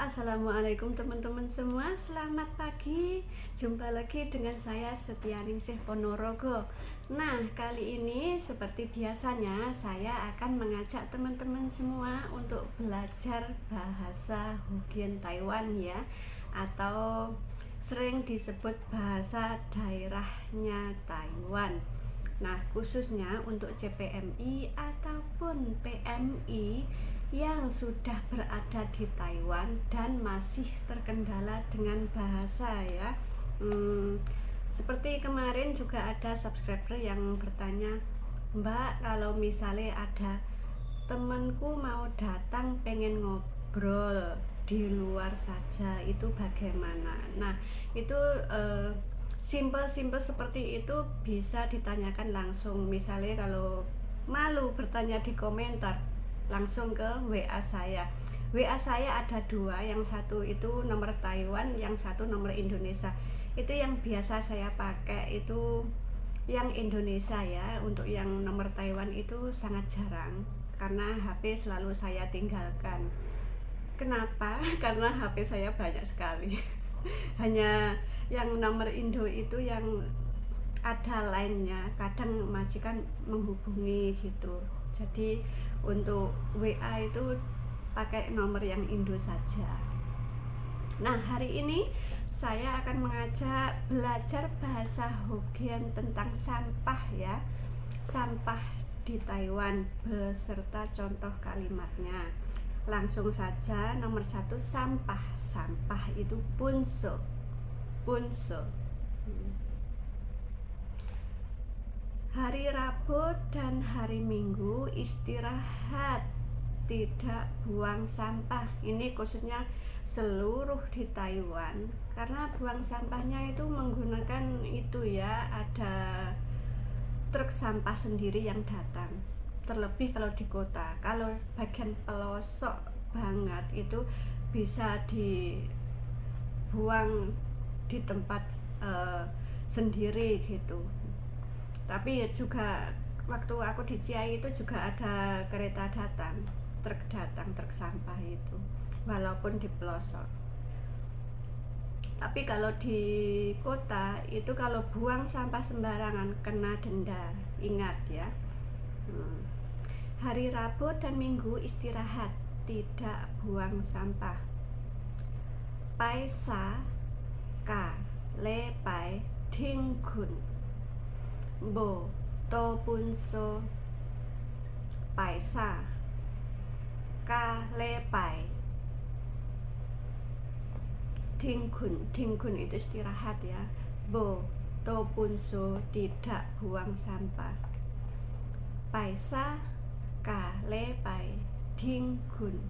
Assalamualaikum teman-teman semua, selamat pagi. Jumpa lagi dengan saya Setyaningsih Ponorogo. Nah, kali ini seperti biasanya saya akan mengajak teman-teman semua untuk belajar bahasa Hokkien Taiwan ya, atau sering disebut bahasa daerahnya Taiwan. Nah, khususnya untuk CPMI ataupun PMI yang sudah berada di Taiwan dan masih terkendala dengan bahasa ya. Seperti kemarin juga ada subscriber yang bertanya, Mbak, kalau misalnya ada temanku mau datang pengen ngobrol di luar saja, itu bagaimana? Nah, itu simple seperti itu bisa ditanyakan langsung. Misalnya kalau malu bertanya di komentar, langsung ke WA saya. WA saya ada dua, yang satu itu nomor Taiwan, yang satu nomor Indonesia. Itu yang biasa saya pakai itu yang Indonesia ya. Untuk yang nomor Taiwan itu sangat jarang karena HP selalu saya tinggalkan. Kenapa? Karena HP saya banyak sekali. Hanya yang nomor Indo itu yang ada lainnya, kadang majikan menghubungi gitu. Jadi untuk WA itu pakai nomor yang Indo saja. Nah, hari ini saya akan mengajak belajar bahasa Hokkien tentang sampah ya. Sampah di Taiwan beserta contoh kalimatnya. Langsung saja, nomor satu, sampah. Sampah itu punso. Punso. Hari Rabu dan hari Minggu istirahat, tidak buang sampah. Ini khususnya seluruh di Taiwan, karena buang sampahnya itu menggunakan itu ya, ada truk sampah sendiri yang datang. Terlebih kalau di kota, kalau bagian pelosok banget itu bisa dibuang di tempat sendiri gitu. Tapi ya juga waktu aku di Ciai itu juga ada kereta datang, truk sampah itu, walaupun di pelosok. Tapi kalau di kota itu kalau buang sampah sembarangan kena denda, ingat ya. Hari Rabu dan Minggu istirahat, tidak buang sampah. Pai sa ka le pai ting kun bo to punso pai sa ka le pai ting kun itu istirahat ya. Bo to punso tidak buang sampah. Pai sa ka le pai ting kun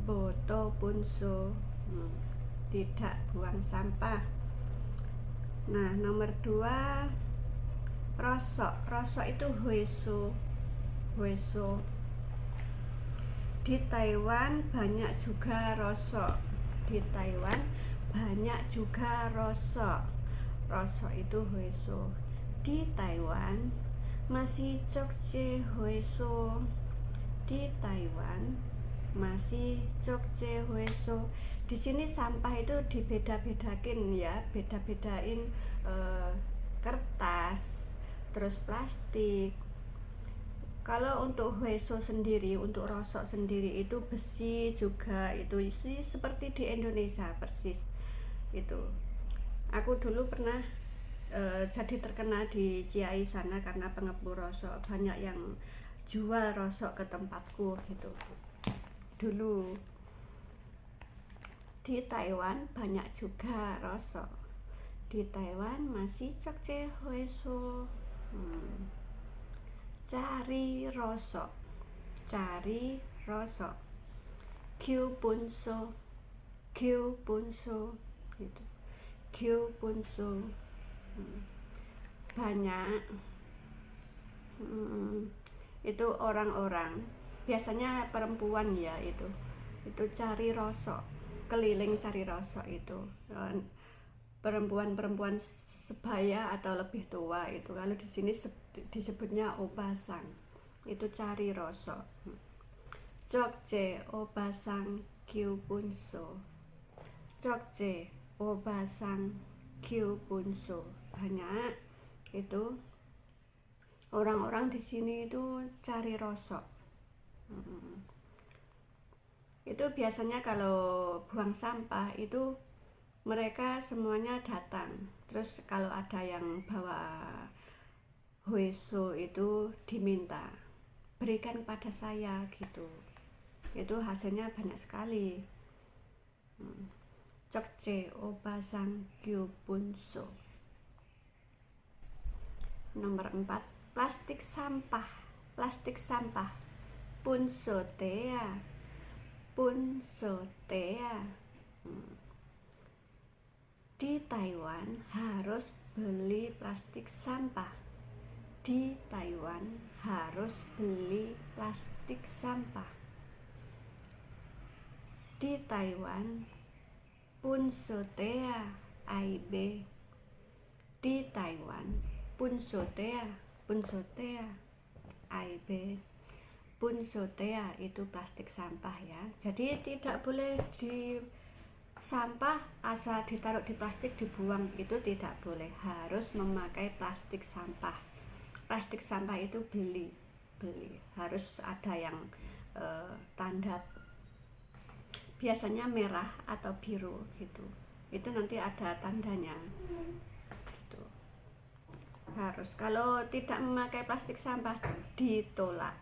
bo to punso tidak buang sampah. Nah, nomor 2, rosok. Rosok itu hueso. Hueso. Di Taiwan banyak juga rosok. Di Taiwan banyak juga rosok. Rosok itu hueso. Di Taiwan masih Jogje hueso. Di Taiwan masih Jogje hueso. Di sini sampah itu dibeda-bedakin ya, beda-bedain kertas, terus plastik. Kalau untuk hueso sendiri, untuk rosok sendiri itu besi juga, itu sih seperti di Indonesia persis itu. Aku dulu pernah jadi terkena di Ciai sana karena pengepul rosok, banyak yang jual rosok ke tempatku gitu dulu. Di Taiwan banyak juga rosok. Di Taiwan masih Jogje hueso. Cari rosok. Cari rosok. Kyu punso. Kyu punso gitu. Kyu punso. Banyak. Itu orang-orang, biasanya perempuan ya, itu cari rosok, keliling cari rosok. Itu perempuan sebaya atau lebih tua, itu kalau di sini disebutnya obasang, itu cari rosok. Jogje obasang kyu punso. Chokje, Obasang, Gyupunso. Banyak itu orang-orang di sini itu cari rosok. Itu biasanya kalau buang sampah itu mereka semuanya datang. Terus kalau ada yang bawa hueso itu diminta berikan pada saya gitu. Itu hasilnya banyak sekali. Chokje Obasang Gyupunso. Nomor 4, plastik sampah. Plastik sampah. Punsotea. Punsotea. Di Taiwan harus beli plastik sampah. Di Taiwan harus beli plastik sampah. Di Taiwan punsotea AIB. Di Taiwan punsotea AIB. Punsotea itu plastik sampah ya. Jadi tidak boleh di sampah asal ditaruh di plastik dibuang, itu tidak boleh. Harus memakai plastik sampah. Plastik sampah itu beli harus ada yang tanda biasanya merah atau biru gitu. Itu nanti ada tandanya gitu. Harus, kalau tidak memakai plastik sampah ditolak.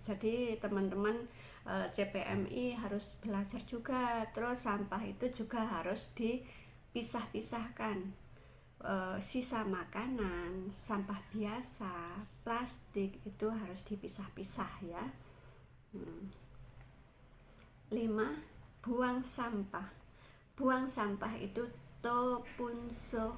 Jadi teman-teman CPMI harus belajar juga. Terus sampah itu juga harus dipisah-pisahkan. Sisa makanan, sampah biasa, plastik itu harus dipisah-pisah ya. 5. Buang sampah. Buang sampah itu topunso.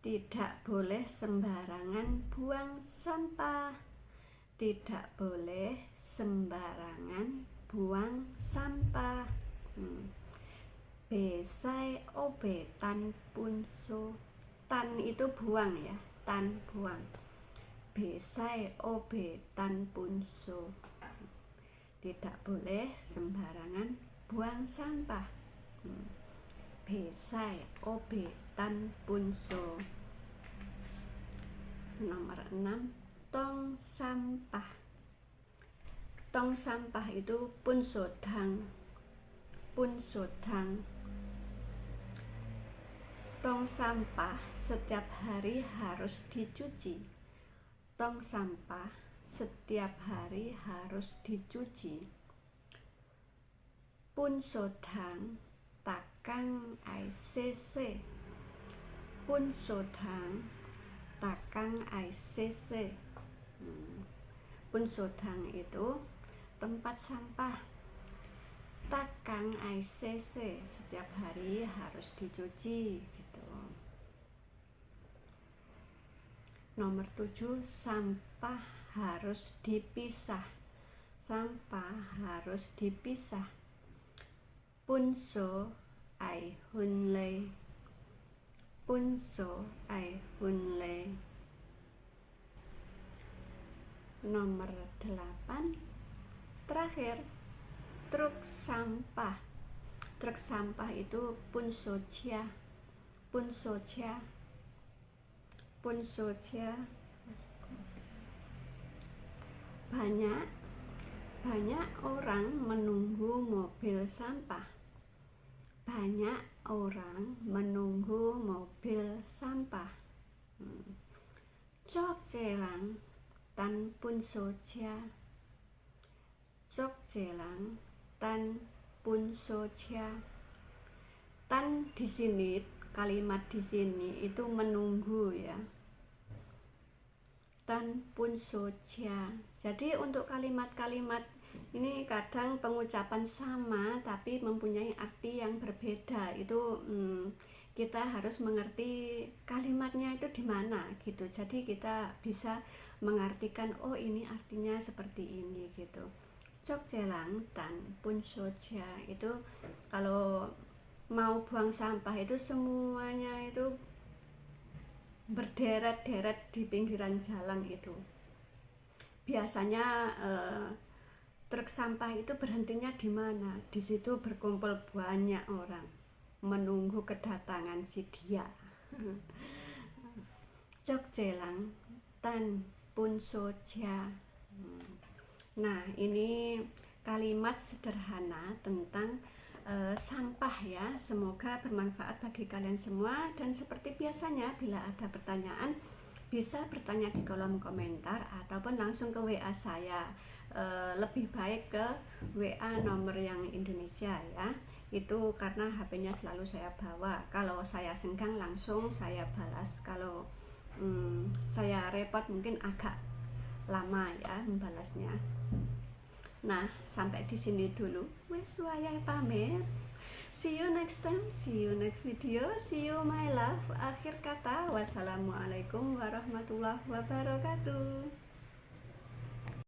Tidak boleh sembarangan buang sampah. Tidak boleh sembarangan buang sampah. Besai obe tan punso. Tan itu buang ya, tan buang. Besai obe tan punso. Tidak boleh sembarangan buang sampah. Besai obe tan punso. Nomor 6, tong sampah. Tong sampah itu punsodang. Tong sampah setiap hari harus dicuci. Tong sampah setiap hari harus dicuci. Punsodang takang ICC. Punsodang takang ICC. Punsodang itu tempat sampah. Takang ICC setiap hari harus dicuci gitu. Nomor 7, sampah harus dipisah. Sampah harus dipisah. Punso ai hunlei. Punso ai hunlei. Nomor 8, terakhir, truk sampah. Truk sampah itu punsocia. Banyak orang menunggu mobil sampah. Banyak orang menunggu mobil sampah. Jogjelang tan punsocia. Jogjelang tan punsocia. Tan di sini, kalimat di sini itu menunggu ya. Tan punsocia. Jadi untuk kalimat-kalimat ini kadang pengucapan sama tapi mempunyai arti yang berbeda. Itu kita harus mengerti kalimatnya itu di mana gitu. Jadi kita bisa mengartikan, oh ini artinya seperti ini gitu. Jogjelang tan punsocia itu kalau mau buang sampah itu semuanya itu berderet-deret di pinggiran jalan itu. Biasanya truk sampah itu berhentinya di mana? Di situ berkumpul banyak orang menunggu kedatangan si dia. Jogjelang tan pun soja. Nah, ini kalimat sederhana tentang sampah ya. Semoga bermanfaat bagi kalian semua, dan seperti biasanya bila ada pertanyaan bisa bertanya di kolom komentar ataupun langsung ke WA saya. Lebih baik ke WA nomor yang Indonesia ya, itu karena HP-nya selalu saya bawa. Kalau saya senggang langsung saya balas, kalau saya repot mungkin agak lama ya membalasnya. Nah, sampai di sini dulu. Wes wayahe pamit. See you next time, see you next video, see you my love. Akhir kata, wassalamualaikum warahmatullahi wabarakatuh.